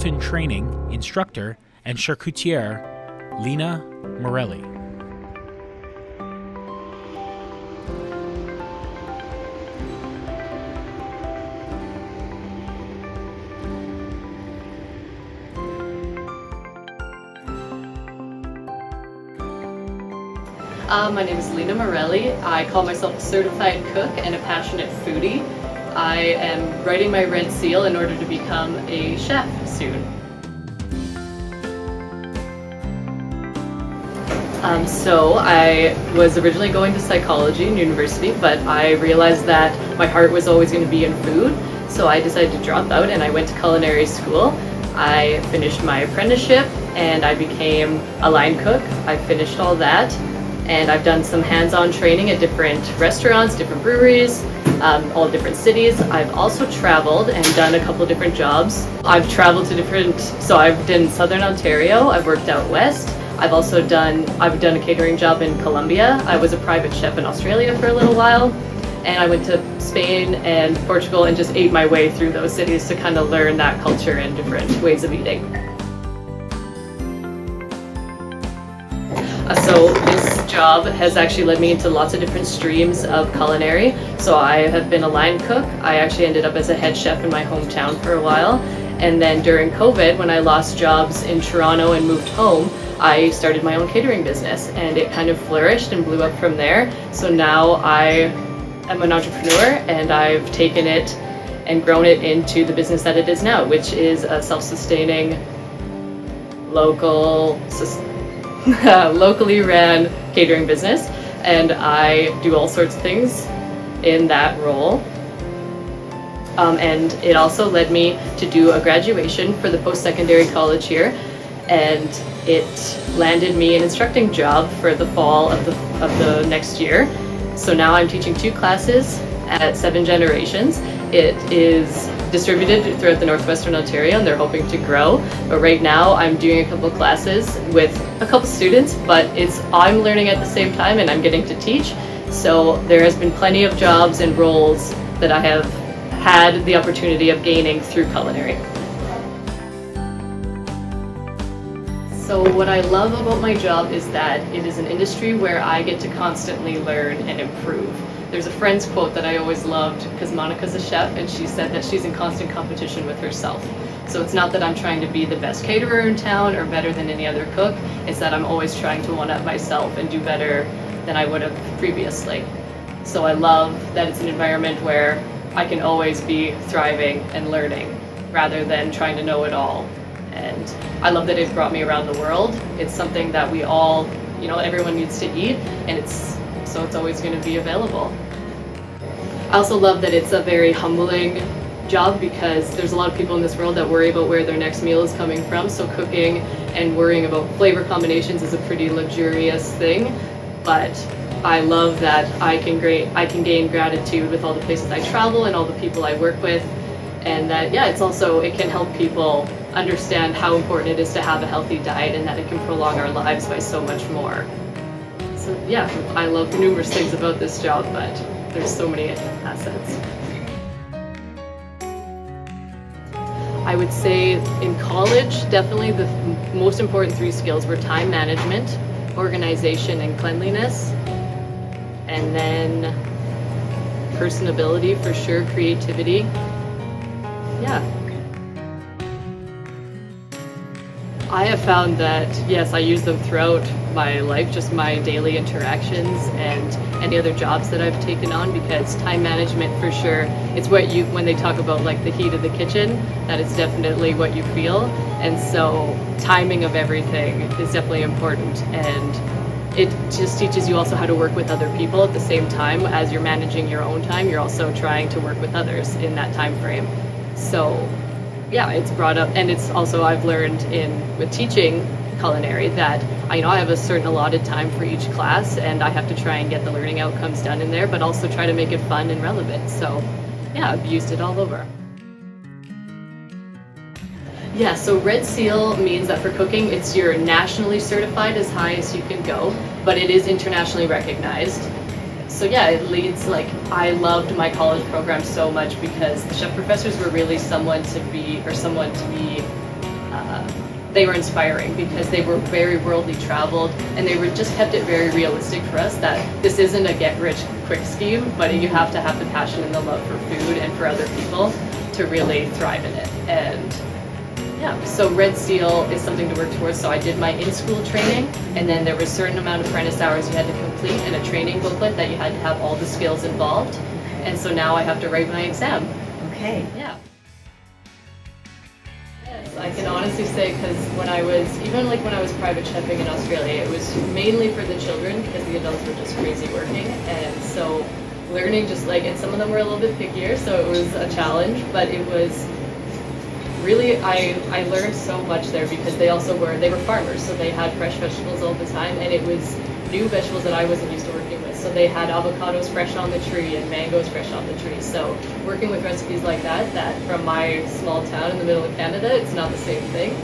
in training, Instructor, and Charcutier, Lena, Morelli. My name is Lena Morelli. I call myself a certified cook and a passionate foodie. I am writing my Red Seal in order to become a chef soon. So I was originally going to psychology in university, but I realized that my heart was always going to be in food, so I decided to drop out and I went to culinary school. I finished my apprenticeship and I became a line cook. I finished all that. And I've done some hands-on training at different restaurants, different breweries, all different cities. I've also traveled and done a couple different jobs. I've traveled to so I've done Southern Ontario, I've worked out west. I've done a catering job in Colombia. I was a private chef in Australia for a little while. And I went to Spain and Portugal and just ate my way through those cities to kind of learn that culture and different ways of eating. So this job has actually led me into lots of different streams of culinary. So I have been a line cook. I actually ended up as a head chef in my hometown for a while. And then during COVID, when I lost jobs in Toronto and moved home, I started my own catering business and it kind of flourished and blew up from there. So now I am an entrepreneur and I've taken it and grown it into the business that it is now, which is a self-sustaining, locally ran catering business, and I do all sorts of things in that role. And it also led me to do a graduation for the post-secondary college here, and it landed me an instructing job for the fall of the next year. So now I'm teaching 2 classes at 7 Generations. It is distributed throughout the Northwestern Ontario and they're hoping to grow. But right now I'm doing a couple of classes with a couple students, but I'm learning at the same time and I'm getting to teach. So there has been plenty of jobs and roles that I have had the opportunity of gaining through culinary. So what I love about my job is that it is an industry where I get to constantly learn and improve. There's a friend's quote that I always loved because Monica's a chef and she said that she's in constant competition with herself. So it's not that I'm trying to be the best caterer in town or better than any other cook, it's that I'm always trying to one-up myself and do better than I would have previously. So I love that it's an environment where I can always be thriving and learning rather than trying to know it all. And I love that it brought me around the world. It's something that we all, everyone needs to eat, and so it's always going to be available. I also love that it's a very humbling job because there's a lot of people in this world that worry about where their next meal is coming from. So cooking and worrying about flavor combinations is a pretty luxurious thing, but I love that I can gain gratitude with all the places I travel and all the people I work with. And that, it can help people understand how important it is to have a healthy diet and that it can prolong our lives by so much more. So I love numerous things about this job, but there's so many assets. I would say in college, definitely the most important 3 skills were time management, organization, and cleanliness. And then personability for sure, creativity. I have found that, yes, I use them throughout my life, just my daily interactions and any other jobs that I've taken on, because time management for sure, it's what when they talk about like the heat of the kitchen, that is definitely what you feel. And so timing of everything is definitely important, and it just teaches you also how to work with other people at the same time. As you're managing your own time, you're also trying to work with others in that time frame. So it's brought up, and it's also I've learned with teaching culinary that I have a certain allotted time for each class, and I have to try and get the learning outcomes done in there, but also try to make it fun and relevant. So I've used it all over. So Red Seal means that for cooking, you're nationally certified as high as you can go, but it is internationally recognized. So it leads, I loved my college program so much because the chef professors were really someone to be they were inspiring because they were very worldly traveled, and they were just kept it very realistic for us that this isn't a get-rich-quick scheme, but you have to have the passion and the love for food and for other people to really thrive in it. And yeah, so Red Seal is something to work towards. So I did my in-school training, and then there was a certain amount of apprentice hours you had to complete and a training booklet that you had to have all the skills involved. And so now I have to write my exam. Okay. Yeah. Yes, I can honestly say, because when I was private chefing in Australia, it was mainly for the children because the adults were just crazy working. And so learning and some of them were a little bit pickier, so it was a challenge, but it was really, I learned so much there because they were farmers, so they had fresh vegetables all the time, and it was new vegetables that I wasn't used to working with. So they had avocados fresh on the tree and mangoes fresh on the tree. So working with recipes like that from my small town in the middle of Canada, it's not the same thing.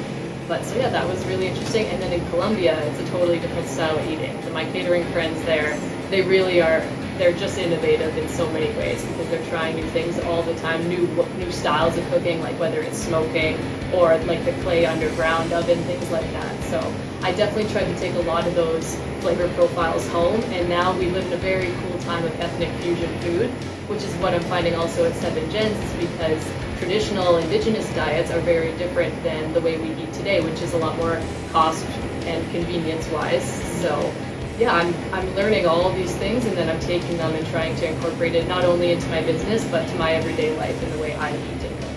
But so yeah, that was really interesting. And then in Colombia, it's a totally different style of eating. So my catering friends there, they really are, they're just innovative in so many ways because they're trying new things all the time, new styles of cooking, like whether it's smoking or like the clay underground oven, things like that. So I definitely tried to take a lot of those flavor profiles home, and now we live in a very cool time of ethnic fusion food, which is what I'm finding also at Seven Gens, is because traditional indigenous diets are very different than the way we eat today, which is a lot more cost and convenience wise. So yeah, I'm learning all of these things, and then I'm taking them and trying to incorporate it not only into my business but to my everyday life and the way I eat and cook.